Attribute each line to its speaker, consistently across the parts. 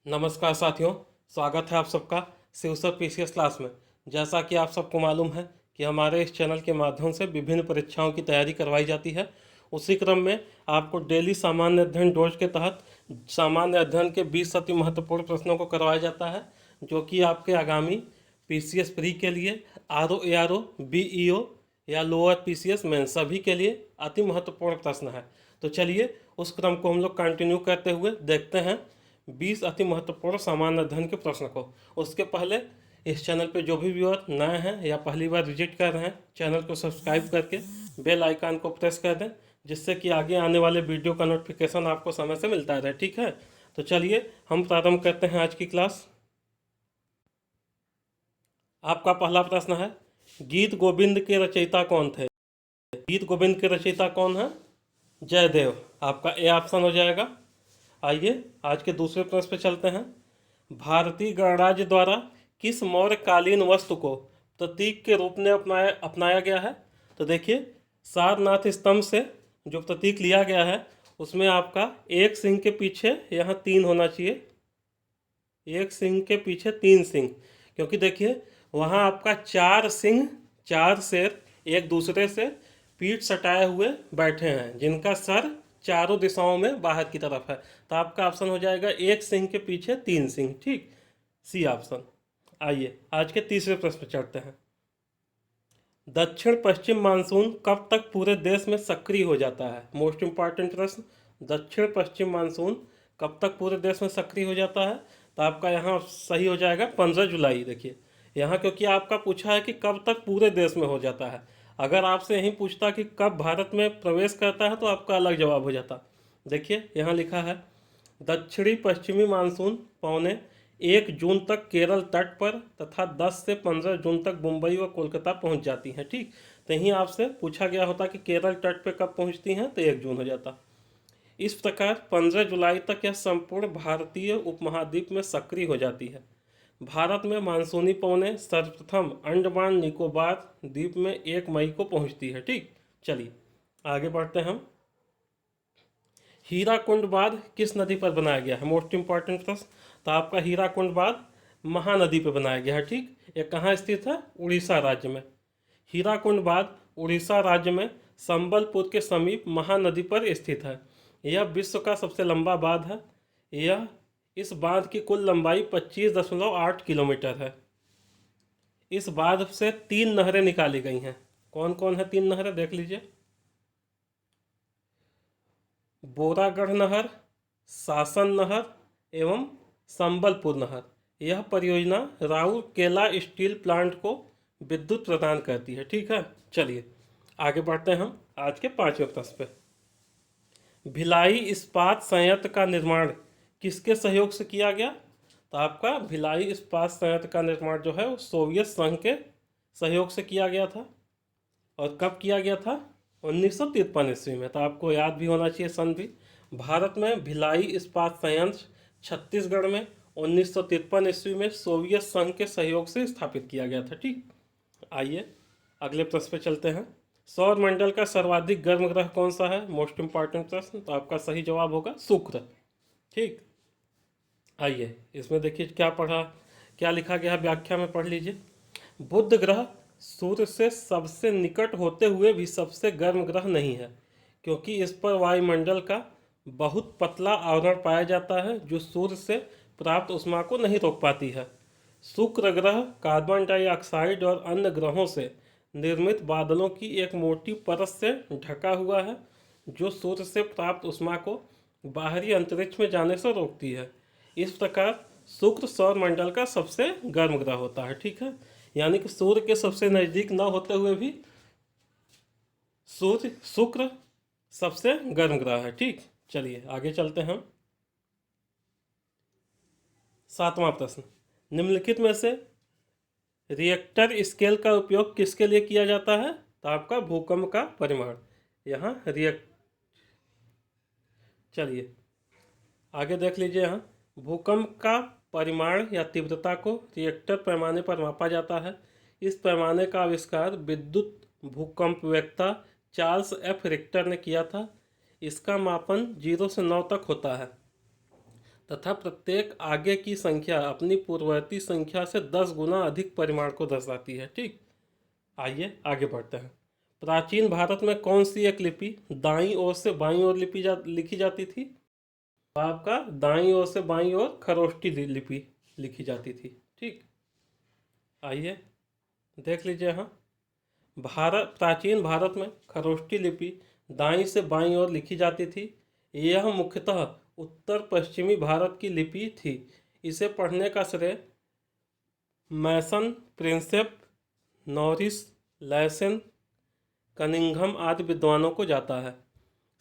Speaker 1: नमस्कार साथियों, स्वागत है आप सबका शिवसर पीसीएस क्लास में। जैसा कि आप सबको मालूम है कि हमारे इस चैनल के माध्यम से विभिन्न परीक्षाओं की तैयारी करवाई जाती है। उसी क्रम में आपको डेली सामान्य अध्ययन डोज के तहत सामान्य अध्ययन के 20 अति महत्वपूर्ण प्रश्नों को करवाया जाता है, जो कि आपके आगामी पीसीएस प्री के लिए, आरओ एआरओ, बीईओ या लोअर पीसीएस मेन सभी के लिए अति महत्वपूर्ण प्रश्न है। तो चलिए उस क्रम को हम लोग कंटिन्यू करते हुए देखते हैं 20 अति महत्वपूर्ण सामान्य अध्ययन के प्रश्न को। उसके पहले इस चैनल पे जो भी व्यूअर नए हैं या पहली बार विजिट कर रहे हैं, चैनल को सब्सक्राइब करके बेल आइकन को प्रेस कर दें, जिससे कि आगे आने वाले वीडियो का नोटिफिकेशन आपको समय से मिलता रहे। ठीक है, तो चलिए हम प्रारंभ करते हैं आज की क्लास। आपका पहला प्रश्न है, गीत गोविंद के रचयिता कौन थे? गीत गोविंद के रचयिता कौन है? जयदेव। आपका ए ऑप्शन हो जाएगा। आइए आज के दूसरे प्रश्न पे चलते हैं। भारतीय गणराज्य द्वारा किस मौर्यकालीन वस्तु को प्रतीक के रूप में अपनाया गया है? तो देखिए, सारनाथ स्तंभ से जो प्रतीक लिया गया है उसमें आपका एक सिंह के पीछे यहाँ 3 होना चाहिए, एक सिंह के पीछे 3 सिंह, क्योंकि देखिए वहाँ आपका 4 सिंह, 4 शेर एक दूसरे से पीठ सटाए हुए बैठे हैं, जिनका सर चारों दिशाओं में बाहर की तरफ है। तो आपका ऑप्शन हो जाएगा एक सिंह के पीछे 3 सिंह। ठीक, सी ऑप्शन। आइए आज के तीसरे प्रश्न पर चढ़ते हैं। दक्षिण पश्चिम मानसून कब तक पूरे देश में सक्रिय हो जाता है? मोस्ट इंपॉर्टेंट प्रश्न, दक्षिण पश्चिम मानसून कब तक पूरे देश में सक्रिय हो जाता है? तो आपका यहाँ सही हो जाएगा 15 जुलाई। देखिए यहाँ, क्योंकि आपका पूछा है कि कब तक पूरे देश में हो जाता है। अगर आपसे यही पूछता कि कब भारत में प्रवेश करता है तो आपका अलग जवाब हो जाता। देखिए यहाँ लिखा है, दक्षिणी पश्चिमी मानसून 1 जून तक केरल तट पर तथा 10 से 15 जून तक मुंबई व कोलकाता पहुंच जाती हैं। ठीक, तो यहीं आपसे पूछा गया होता कि केरल तट पर कब पहुंचती हैं, तो 1 जून हो जाता। इस प्रकार 15 जुलाई तक यह संपूर्ण भारतीय उपमहाद्वीप में सक्रिय हो जाती है। भारत में मानसूनी पवनें सर्वप्रथम अंडमान निकोबार द्वीप में 1 मई को पहुंचती है। ठीक, चलिए आगे बढ़ते हैं हम। हीराकुंड बांध किस नदी पर बनाया गया है? मोस्ट इंपॉर्टेंट प्रश्न। तो आपका हीराकुंड बांध महानदी पर बनाया गया है। ठीक, ये कहाँ स्थित है? उड़ीसा राज्य में। हीराकुंड बांध उड़ीसा राज्य में संबलपुर के समीप महानदी पर स्थित है। यह विश्व का सबसे लंबा बांध है। यह इस बांध की कुल लंबाई 25.8 किलोमीटर है। इस बांध से 3 नहरें निकाली गई हैं। कौन कौन है 3 नहरें? देख लीजिए, बोरागढ़ नहर, शासन नहर एवं संबलपुर नहर। यह परियोजना राउरकेला स्टील प्लांट को विद्युत प्रदान करती है। ठीक है, चलिए आगे बढ़ते हैं हम आज के 5वें प्रश्न पे। भिलाई इस्पात संयंत्र का निर्माण किसके सहयोग से किया गया? तो आपका भिलाई इस्पात संयंत्र का निर्माण जो है वो सोवियत संघ के सहयोग से किया गया था। और कब किया गया था? 1953 ईस्वी में। तो आपको याद भी होना चाहिए सन भी। भारत में भिलाई इस्पात संयंत्र छत्तीसगढ़ में 1953 ईस्वी में सोवियत संघ के सहयोग से स्थापित किया गया था। ठीक, आइए अगले प्रश्न पे चलते हैं। सौर मंडल का सर्वाधिक गर्म ग्रह कौन सा है? मोस्ट इंपॉर्टेंट प्रश्न। तो आपका सही जवाब होगा शुक्र। ठीक, आइए इसमें देखिए क्या पढ़ा, क्या लिखा गया है, व्याख्या में पढ़ लीजिए। बुध ग्रह सूर्य से सबसे निकट होते हुए भी सबसे गर्म ग्रह नहीं है, क्योंकि इस पर वायुमंडल का बहुत पतला आवरण पाया जाता है जो सूर्य से प्राप्त ऊष्मा को नहीं रोक पाती है। शुक्र ग्रह कार्बन डाइऑक्साइड और अन्य ग्रहों से निर्मित बादलों की एक मोटी परत से ढका हुआ है, जो सूर्य से प्राप्त ऊष्मा को बाहरी अंतरिक्ष में जाने से रोकती है। इस प्रकार शुक्र सौर मंडल का सबसे गर्म ग्रह होता है। ठीक है, यानी कि सूर्य के सबसे नज़दीक न होते हुए भी शुक्र सबसे गर्म ग्रह है। ठीक, चलिए आगे चलते हैं हम। 7वां प्रश्न, निम्नलिखित में से रिएक्टर स्केल का उपयोग किसके लिए किया जाता है? तो आपका भूकंप का परिमाण। यहाँ चलिए आगे देख लीजिए। यहाँ भूकंप का परिमाण या तीव्रता को रिएक्टर पैमाने पर मापा जाता है। इस पैमाने का आविष्कार विद्युत भूकंपवेत्ता चार्ल्स एफ रिक्टर ने किया था। इसका मापन 0 से 9 तक होता है। तथा प्रत्येक आगे की संख्या अपनी पूर्ववर्ती संख्या से 10 गुना अधिक परिमाण को दर्शाती है। ठीक, आइए आगे बढ़ते हैं। प्राचीन भारत में कौन सी एक लिपि दाईं ओर से बाईं ओर लिखी जाती थी? तो आपका दाईं ओर से बाईं ओर खरोष्टी लिपि लिखी जाती थी। ठीक, आइए देख लीजिए। हाँ, प्राचीन भारत में खरोष्टी लिपि दाईं से बाईं ओर लिखी जाती थी। यह मुख्यतः उत्तर पश्चिमी भारत की लिपि थी। इसे पढ़ने का श्रेय मैसन, प्रिंसेप, नॉरिस, लैसन, कनिंघम आदि विद्वानों को जाता है।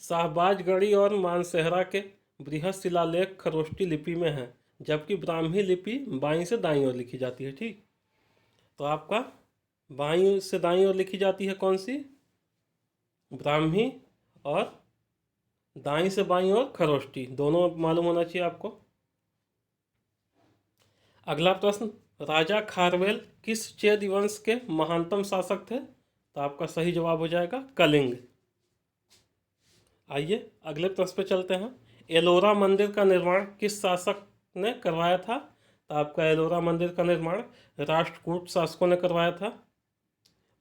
Speaker 1: शाहबाजगढ़ी और मानसेहरा के बृहद शिलालेख खरोष्टी लिपि में हैं, जबकि ब्राह्मी लिपि बाईं से दाईं ओर लिखी जाती है। ठीक, तो आपका बाईं से दाईं ओर लिखी जाती है कौन सी? ब्राह्मी, और दाईं से बाईं ओर खरोष्टी, दोनों मालूम होना चाहिए आपको। अगला प्रश्न, राजा खारवेल किस चेद वंश के महानतम शासक थे? तो आपका सही जवाब हो जाएगा कलिंग। आइए अगले प्रश्न पे चलते हैं। एलोरा मंदिर का निर्माण किस शासक ने करवाया था? तो आपका एलोरा मंदिर का निर्माण राष्ट्रकूट शासकों ने करवाया था।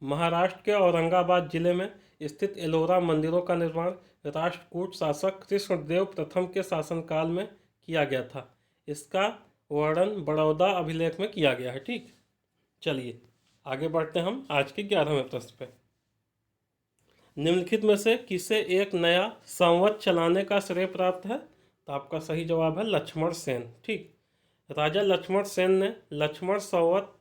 Speaker 1: महाराष्ट्र के औरंगाबाद जिले में स्थित एलोरा मंदिरों का निर्माण राष्ट्रकूट शासक कृष्णदेव प्रथम के शासनकाल में किया गया था। इसका वर्णन बड़ौदा अभिलेख में किया गया है। ठीक, चलिए आगे बढ़ते हैं हम आज के 11वें प्रश्न पे। निम्नलिखित में से किसे एक नया संवत चलाने का श्रेय प्राप्त है? तो आपका सही जवाब है लक्ष्मण सेन। ठीक, राजा लक्ष्मण सेन ने लक्ष्मण संवत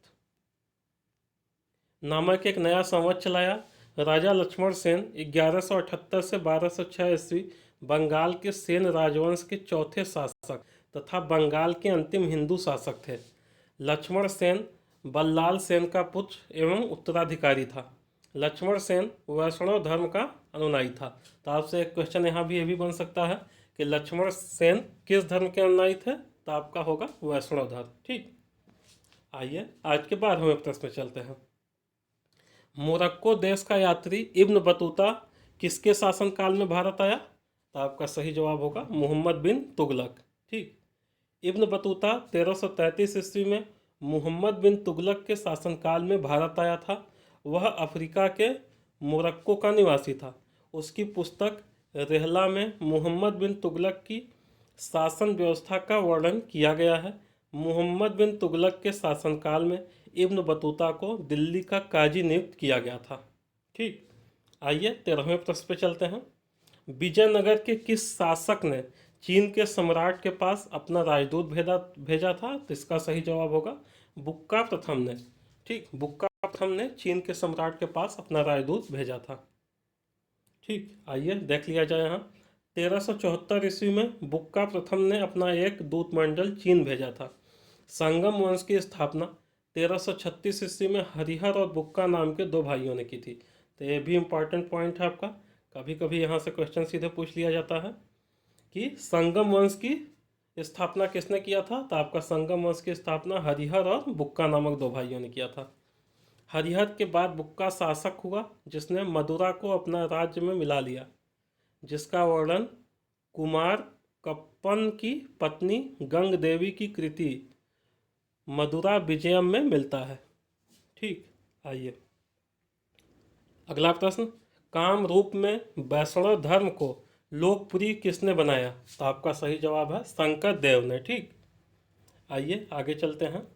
Speaker 1: नामक एक नया संवत चलाया। राजा लक्ष्मण सेन 1178 से 1206 ईस्वी बंगाल के सेन राजवंश के चौथे शासक तथा बंगाल के अंतिम हिंदू शासक थे। लक्ष्मण सेन बल्लाल सेन का पुत्र एवं उत्तराधिकारी था। लक्ष्मण सेन वैष्णव धर्म का अनुयायी था। तो आपसे एक क्वेश्चन यहाँ भी ये भी बन सकता है कि लक्ष्मण सेन किस धर्म के अनुयायी थे? तो आपका होगा वैष्णव धर्म। ठीक, आइए आज के 12वें प्रश्न में चलते हैं। मोरक्को देश का यात्री इब्न बतूता किसके शासनकाल में भारत आया? तो आपका सही जवाब होगा मोहम्मद बिन तुगलक। ठीक, इब्न बतूता 1333 ईस्वी में मोहम्मद बिन तुगलक के शासनकाल में भारत आया था। वह अफ्रीका के मोरक्को का निवासी था। उसकी पुस्तक रेहला में मोहम्मद बिन तुगलक की शासन व्यवस्था का वर्णन किया गया है। मोहम्मद बिन तुगलक के शासनकाल में इब्न बतूता को दिल्ली का काजी नियुक्त किया गया था। ठीक, आइए 13वें प्रश्न पे चलते हैं। विजयनगर के किस शासक ने चीन के सम्राट के पास अपना राजदूत भेजा था? तो इसका सही जवाब होगा बुक्का प्रथम ने। ठीक, बुक्का प्रथम ने चीन के सम्राट के पास अपना राजदूत भेजा था। ठीक, आइए देख लिया जाए। यहाँ 1374 ईस्वी में बुक्का प्रथम ने अपना एक दूतमंडल चीन भेजा था। संगम वंश की स्थापना 1336 ईस्वी में हरिहर और बुक्का नाम के दो भाइयों ने की थी। तो ये भी इम्पॉर्टेंट पॉइंट है आपका, कभी कभी यहाँ से क्वेश्चन सीधे पूछ लिया जाता है कि संगम वंश की स्थापना किसने किया था? तो आपका संगम वंश की स्थापना हरिहर और बुक्का नामक दो भाइयों ने किया था। हरिहर के बाद बुक्का शासक हुआ जिसने मदुरा को अपना राज्य में मिला लिया, जिसका वर्णन कुमार कप्पन की पत्नी गंग देवी की कृति मदुरा विजयम में मिलता है। ठीक, आइए अगला प्रश्न, काम रूप में वैष्णव धर्म को लोकप्रिय किसने बनाया? तो आपका सही जवाब है शंकर देव ने। ठीक, आइए आगे चलते हैं।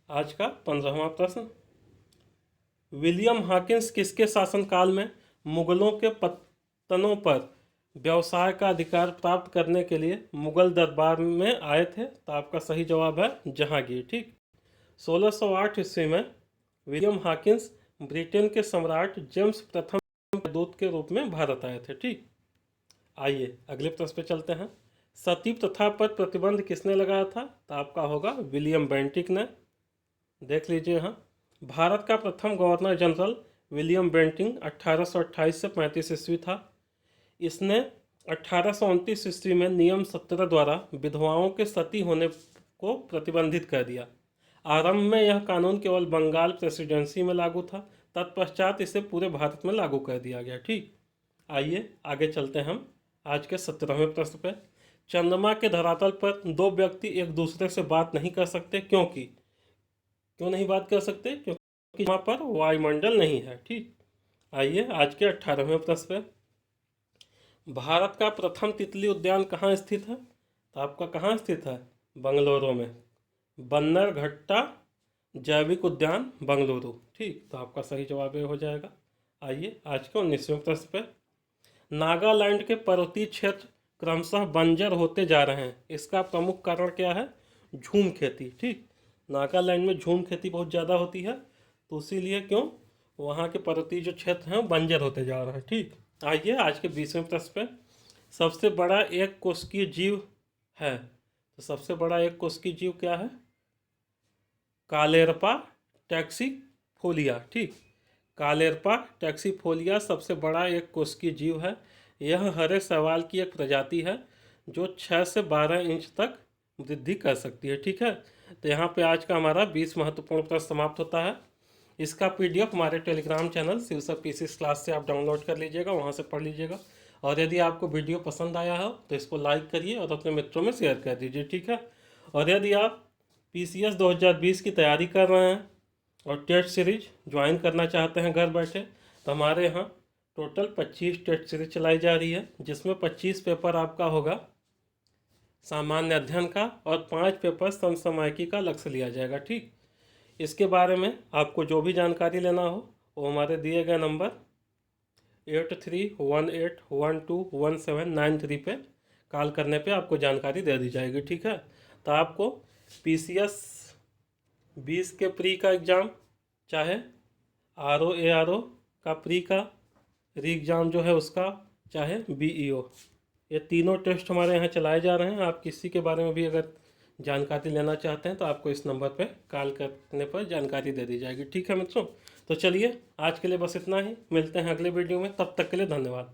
Speaker 1: आज का 15वां प्रश्न, विलियम हॉकिंस किसके शासनकाल में मुगलों के पत्तनों पर व्यवसाय का अधिकार प्राप्त करने के लिए मुगल दरबार में आए थे? तो आपका सही जवाब है जहांगीर। ठीक, 1608 ईस्वी में विलियम हॉकिंस ब्रिटेन के सम्राट जेम्स प्रथम के दूत के रूप में भारत आए थे। ठीक, आइए अगले प्रश्न पे चलते हैं। सती प्रथा पर प्रतिबंध किसने लगाया था? तो आपका होगा विलियम बेंटिक ने। देख लीजिए यहाँ, भारत का प्रथम गवर्नर जनरल विलियम बेंटिक 1828 से 35 ईस्वी था। इसने 1829 ईस्वी में नियम 17 द्वारा विधवाओं के सती होने को प्रतिबंधित कर दिया। आरंभ में यह कानून केवल बंगाल प्रेसिडेंसी में लागू था, तत्पश्चात इसे पूरे भारत में लागू कर दिया गया। ठीक, आइए आगे चलते हैं हम आज के 17वें प्रश्न पे। चंद्रमा के धरातल पर दो व्यक्ति एक दूसरे से बात नहीं कर सकते, क्योंकि क्यों नहीं बात कर सकते? क्योंकि वहाँ पर वायुमंडल नहीं है। ठीक, आइए आज के 18वें प्रश्न पे। भारत का प्रथम तितली उद्यान कहाँ स्थित है? तो आपका कहाँ स्थित है? बंगलुरु में, बन्नरघट्टा जैविक उद्यान बंगलुरु। ठीक, तो आपका सही जवाब ये हो जाएगा। आइए आज के 19वें प्रश्न पे। नागालैंड के पर्वतीय क्षेत्र क्रमशः बंजर होते जा रहे हैं, इसका प्रमुख कारण क्या है? झूम खेती। ठीक, नागालैंड में झूम खेती बहुत ज़्यादा होती है, तो इसीलिए क्यों वहाँ के पर्वतीय जो क्षेत्र हैं बंजर होते जा रहे हैं। ठीक, आइए आज के 20वें प्रश्न पे। सबसे बड़ा एक कोशिकीय जीव है, तो सबसे बड़ा एक कोशिकीय जीव क्या है? कालेर्पा टैक्सीफोलिया। ठीक, कालेर्पा टैक्सीफोलिया सबसे बड़ा एक कोशिकीय जीव है। यह हरे शैवाल की एक प्रजाति है जो 6 से 12 इंच तक वृद्धि कर सकती है। ठीक है, तो यहाँ पे आज का हमारा 20 महत्वपूर्ण प्रश्न समाप्त होता है। इसका PDF हमारे टेलीग्राम चैनल शिवसर पीसीएस क्लास से आप डाउनलोड कर लीजिएगा, वहाँ से पढ़ लीजिएगा। और यदि आपको वीडियो पसंद आया हो तो इसको लाइक करिए और अपने मित्रों में शेयर कर दीजिए। ठीक है, और यदि आप PCS 2020 की तैयारी कर रहे हैं और टेस्ट सीरीज ज्वाइन करना चाहते हैं घर बैठे, तो हमारे यहाँ टोटल 25 टेस्ट सीरीज चलाई जा रही है, जिसमें 25 पेपर आपका होगा सामान्य अध्ययन का और 5 पेपर समसामयिकी का अलग से लिया जाएगा। ठीक, इसके बारे में आपको जो भी जानकारी लेना हो वो हमारे दिए गए नंबर 8318121793 पे कॉल करने पे आपको जानकारी दे दी जाएगी। ठीक है, तो आपको PCS 20 के प्री का एग्ज़ाम, चाहे RO ARO का प्री का री एग्ज़ाम जो है उसका, चाहे BEO, ये तीनों टेस्ट हमारे यहाँ चलाए जा रहे हैं। आप किसी के बारे में भी अगर जानकारी लेना चाहते हैं तो आपको इस नंबर पे कॉल करने पर जानकारी दे दी जाएगी। ठीक है मित्रों, तो चलिए आज के लिए बस इतना ही, मिलते हैं अगले वीडियो में, तब तक के लिए धन्यवाद।